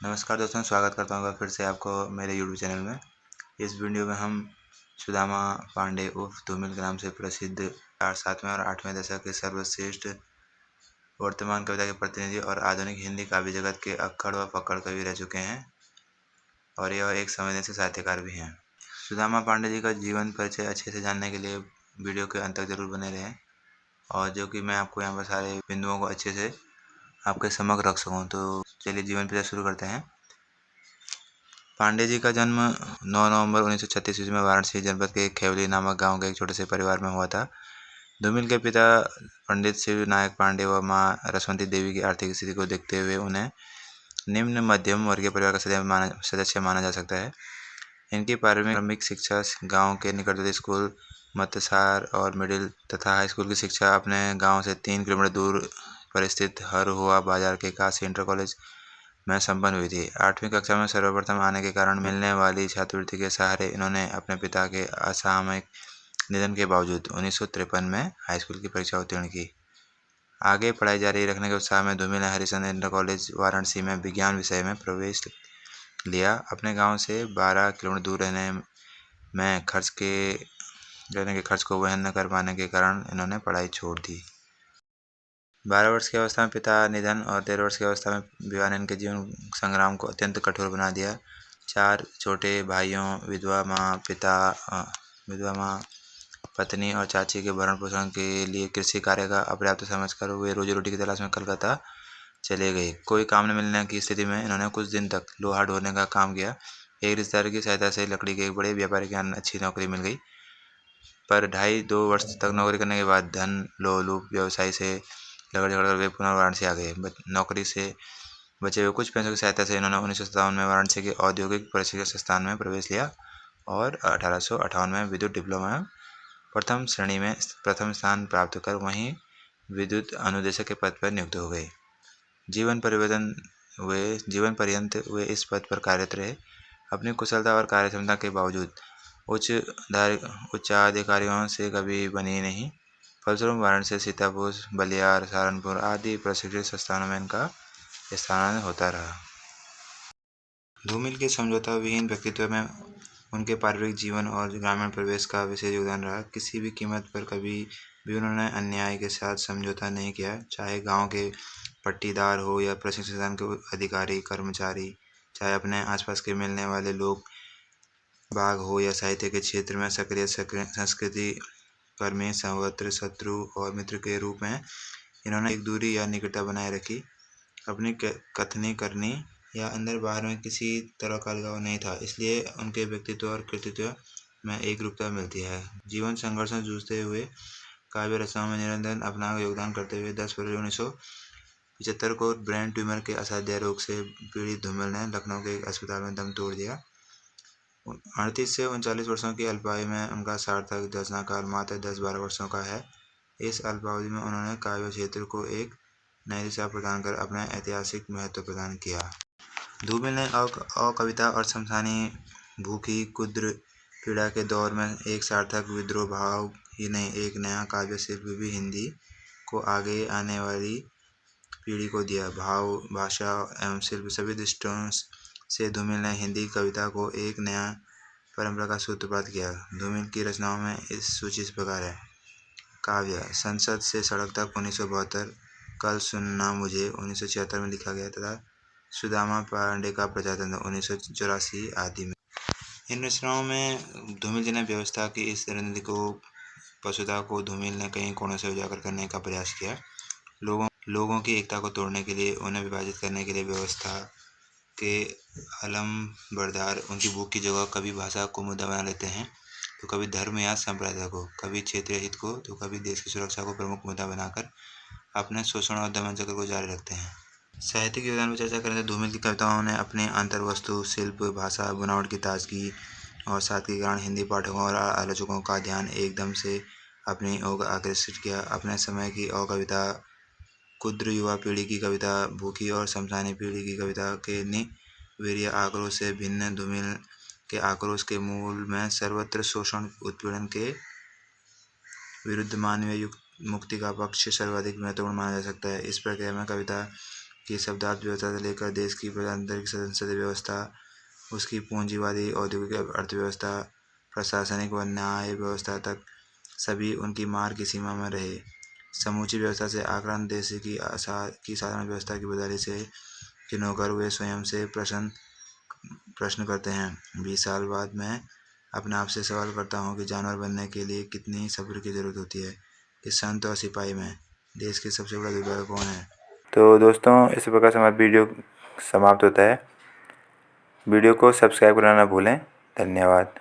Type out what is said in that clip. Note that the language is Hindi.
नमस्कार दोस्तों, स्वागत करता हूँ फिर से आपको मेरे यूट्यूब चैनल में। इस वीडियो में हम सुदामा पांडे उर्फ धूमिल के नाम से प्रसिद्ध 7वें और 8वें दशक के सर्वश्रेष्ठ वर्तमान कविता के प्रतिनिधि और आधुनिक हिंदी काव्य जगत के अक्कड़ व पक्कड़ कवि रह चुके हैं और यह एक संवेदनशील साहित्यकार भी हैं। सुदामा पांडे जी का जीवन परिचय अच्छे से जानने के लिए वीडियो के अंत तक जरूर बने रहें और जो कि मैं आपको यहाँ पर सारे बिंदुओं को अच्छे से आपके समक्ष रख सकूँ। तो चलिए जीवन परिचय शुरू करते हैं। पांडे जी का जन्म 9 नवंबर 1936 ईस्वी में वाराणसी जनपद के खेवली नामक गांव के एक छोटे से परिवार में हुआ था। धूमिल के पिता पंडित शिव नायक पांडे व मां रसवंती देवी की आर्थिक स्थिति को देखते हुए उन्हें निम्न मध्यम वर्गीय परिवार का सदस्य माना जा सकता है। इनकी प्रारंभिक शिक्षा गांव के निकटवर्ती स्कूल मतसार और मिडिल तथा हाई स्कूल की शिक्षा अपने गांव से 3 किलोमीटर दूर पर स्थित हरहुआ बाजार के काशी इंटर कॉलेज में संपन्न हुई थी। 8वीं कक्षा में सर्वप्रथम आने के कारण मिलने वाली छात्रवृत्ति के सहारे इन्होंने अपने पिता के असामयिक निधन के बावजूद 1953 में हाई स्कूल की परीक्षा उत्तीर्ण की। आगे पढ़ाई जारी रखने के उत्साह में धूमिल ने हरिश्चंद्र इंटर कॉलेज वाराणसी में विज्ञान विषय में प्रवेश लिया। अपने गांव से 12 किलोमीटर दूर रहने के खर्च को वहन न कर पाने के कारण इन्होंने पढ़ाई छोड़ दी। 12 वर्ष की अवस्था में पिता निधन और 13 वर्ष की अवस्था में विवाह ने इनके जीवन संग्राम को अत्यंत कठोर बना दिया। 4 छोटे भाइयों, विधवा माँ, पत्नी और चाची के भरण पोषण के लिए कृषि कार्य का अपर्याप्त समझकर वे रोजी रोटी की तलाश में कलकत्ता चले गए। कोई काम न मिलने की स्थिति में इन्होंने कुछ दिन तक लोहा ढोने का काम किया। एक रिश्तेदार की सहायता से लकड़ी के एक बड़े व्यापारी के यहाँ अच्छी नौकरी मिल गई, पर 2.5 वर्ष तक नौकरी करने के बाद धन लोलुप व्यवसाय से झगड़ कर वे पुनः वाराणसी आ गए। नौकरी से बचे हुए कुछ पैसों की सहायता से इन्होंने 1957 में वाराणसी के औद्योगिक प्रशिक्षण संस्थान में प्रवेश लिया और 1858 में विद्युत डिप्लोमा में प्रथम श्रेणी में प्रथम स्थान प्राप्त कर वहीं विद्युत अनुदेशक के पद पर नियुक्त हो गए। जीवन पर्यंत वे इस पद पर कार्यरत रहे। अपनी कुशलता और कार्यक्षमता के बावजूद उच्चाधिकारियों से कभी बनी नहीं। फलस्वरूप वाराणसी, सीतापुर, बलियार, सहारनपुर आदि प्रशिक्षण संस्थानों में इनका स्थानांतरण होता रहा। धूमिल के समझौता विहीन व्यक्तित्व में उनके पारिवारिक जीवन और ग्रामीण परिवेश का विशेष योगदान रहा। किसी भी कीमत पर कभी भी उन्होंने अन्याय के साथ समझौता नहीं किया, चाहे गांव के पट्टीदार हो या प्रशिक्षण संस्थान के अधिकारी कर्मचारी, चाहे अपने आसपास के मिलने वाले लोग बाग हो या साहित्य के क्षेत्र में सक्रिय संस्कृति कर्मी, सर्वत्र शत्रु और मित्र के रूप में इन्होंने एक दूरी या निकटता बनाए रखी। अपनी कथनी करनी या अंदर बाहर में किसी तरह का अलगाव नहीं था, इसलिए उनके व्यक्तित्व और कृतित्व में एक रूपता मिलती है। जीवन संघर्ष से जूझते हुए काव्य रचनाओं में निरंतर अपना योगदान करते हुए 10 फरवरी 1975 को ब्रेन ट्यूमर के असाध्य रोग से पीड़ित धूमिल ने लखनऊ के एक अस्पताल में दम तोड़ दिया। 38 से 39 वर्षों की अल्पायु में उनका सार्थक रचनाकाल मात्र 10-12 वर्षों का है। इस अल्पावधि में उन्होंने काव्य क्षेत्र को एक नई दिशा प्रदान कर अपना ऐतिहासिक महत्व प्रदान किया। धूमिल ने अकविता और शमशानी भूखी कुद्र पीड़ा के दौर में एक सार्थक विद्रोह भाव ही नहीं, एक नया काव्य शिल्प भी हिंदी को आगे आने वाली पीढ़ी को दिया। भाव, भाषा एवं शिल्प सभी दृष्टियों से धूमिल ने हिंदी कविता को एक नया परंपरा का सूत्रपात किया। धूमिल की रचनाओं में इस सूची इस प्रकार है। काव्य संसद से सड़क तक 1972, कल सुनना मुझे 1976 में लिखा गया तथा सुदामा पांडे का प्रजातंत्र 1984 आदि में। इन रचनाओं में धूमिल जी ने व्यवस्था की इस रणनीति को पशुता को धूमिल ने कई कोणों से उजागर करने का प्रयास किया। लोगों की एकता को तोड़ने के लिए, उन्हें विभाजित करने के लिए व्यवस्था के अलंबरदार उनकी भूख की जगह कभी भाषा को मुद्दा बना लेते हैं, तो कभी धर्म या संप्रदाय को, कभी क्षेत्रीय हित को, तो कभी देश की सुरक्षा को प्रमुख मुद्दा बनाकर अपने शोषण और दमन चक्र को जारी रखते हैं। साहित्यिक योगदान पर चर्चा करें तो धूमिल की कविताओं ने अपने अंतर्वस्तु, शिल्प, भाषा, बनावट की ताजगी और सादगी के कारण हिंदी पाठकों और आलोचकों का ध्यान एकदम से अपनी ओर आकर्षित किया। अपने समय की और कविता, कुद्र युवा पीढ़ी की कविता, भूखी और शमशानी पीढ़ी की कविता के निवीर्य आक्रोश से भिन्न धूमिल के आक्रोश के मूल में सर्वत्र शोषण उत्पीड़न के विरुद्ध मानवीय मुक्ति का पक्ष सर्वाधिक महत्वपूर्ण माना जा सकता है। इस प्रक्रिया में कविता कि शब्दार्थ व्यवस्था से लेकर देश की प्रजातंत्र संसदीय व्यवस्था, उसकी पूंजीवादी औद्योगिक अर्थव्यवस्था, प्रशासनिक व न्याय व्यवस्था तक सभी उनकी मार की सीमा में रहे। समूची व्यवस्था से आक्रांत देश की साधारण व्यवस्था की बदली से किन्होंकर वे स्वयं से प्रश्न करते हैं। 20 साल बाद मैं अपने आप से सवाल करता हूँ कि जानवर बनने के लिए कितनी सब्र की ज़रूरत होती है। इस संत और सिपाही में देश की सबसे बड़ा दुर्भाग्य कौन है? तो दोस्तों, इस प्रकार से हमारा वीडियो समाप्त होता है। वीडियो को सब्सक्राइब करना ना भूलें। धन्यवाद।